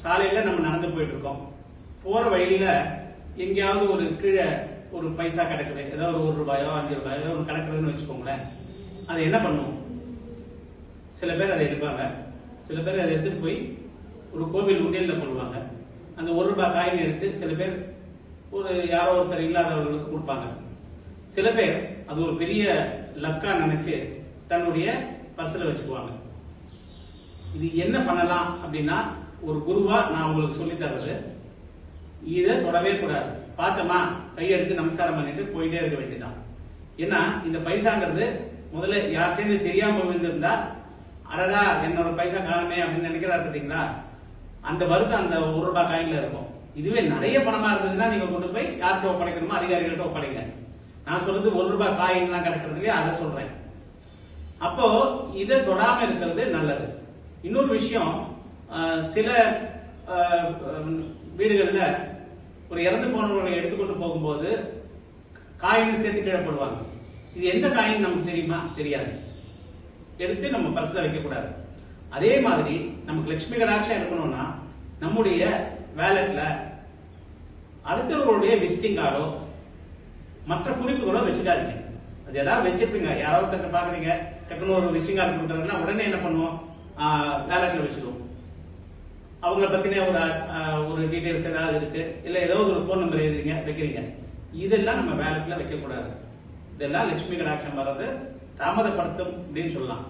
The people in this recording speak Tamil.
சாலையில நம்ம நடந்து போயிட்டு இருக்கோம். போற வழியில எங்கேயாவது ஒரு கீழே ஒரு பைசா கிடக்குது, ஏதாவது ஒரு ரூபாயோ 5 ரூபாயோ ஏதோ ஒரு கிடக்குதுன்னு வச்சுக்கோங்களேன். அது என்ன பண்ணுவோம்? சில பேர் அதை எடுப்பாங்க, சில பேர் அதை எடுத்துட்டு போய் ஒரு கோவில் உண்டியல்ல போடுவாங்க. அந்த 1 ரூபாய் காயின் எடுத்து சில பேர் ஒரு யாரோ ஒருத்தர் இல்லாதவர்களுக்கு கொடுப்பாங்க. சில பேர் அது ஒரு பெரிய லக்கா நினைச்சு தன்னுடைய பர்ஸ்ல வச்சுக்குவாங்க. இது என்ன பண்ணலாம் அப்படின்னா, ஒரு குருவா நான் உங்களுக்கு சொல்லி தர்றது, இதை தொடவே கூடாது. பார்த்தமா கையெடுத்து நமஸ்காரம் பண்ணிட்டு போயிட்டே இருக்க வேண்டியதான். ஏன்னா இந்த பைசாங்கிறது முதல்ல யார்கிட்ட தெரியாம விழுந்திருந்தா, அடடா என்னோட பைசா காணுமே அப்படின்னு நினைக்கிறதா பார்த்தீங்களா, அந்த வருத்தம் அந்த 1 ரூபாய் காயின்ல இருக்கும். இதுவே நிறைய பணமா இருந்ததுன்னா நீங்க கொண்டு போய் யார்கிட்ட ஒப்படைக்கணுமோ அதிகாரிகள்ட்ட ஒப்படைங்க. நான் சொல்றது 1 ரூபாய் காயின்லாம் கிடக்கிறதுலயே அதை சொல்றேன். அப்போ இதை தொடாம இருக்கிறது நல்லது. இன்னொரு விஷயம், சில வீடுகள்ல ஒரு இறந்து போனவர்களை எடுத்துக்கொண்டு போகும்போது காயின் சேர்த்து கீழே போடுவாங்க. இது எந்த காயின் நமக்கு தெரியுமா? தெரியாது. எடுத்து நம்ம பர்ஸ்ல வைக்க கூடாது. அதே மாதிரி நமக்கு லட்சுமி கடாட்சம் இருக்கணும்னா நம்முடைய வேலட்ல அடுத்தவர்களுடைய விசிட்டிங் கார்டோ மற்ற குறிப்புகளோ வச்சுக்காதீங்க. அது ஏதாவது வச்சிருப்பீங்க, யாராவது பாக்குறீங்க, டக்குனு ஒரு விசிட்டிங் கார்டு கொடுக்குறாங்கன்னா உடனே என்ன பண்ணுவோம்? வேலட்ல வச்சிருவோம். அவங்கள பத்தின ஒரு டீடைல்ஸ் ஏதாவது இருக்கு, இல்ல ஏதாவது ஒரு போன் நம்பர் எழுதுறீங்க வைக்கிறீங்க, இதெல்லாம் நம்ம வேலட்ல வைக்க கூடாது. இதெல்லாம் லட்சுமி கடாட்சம் வர்றது தாமதப்படுத்தும் அப்படின்னு சொல்லலாம்.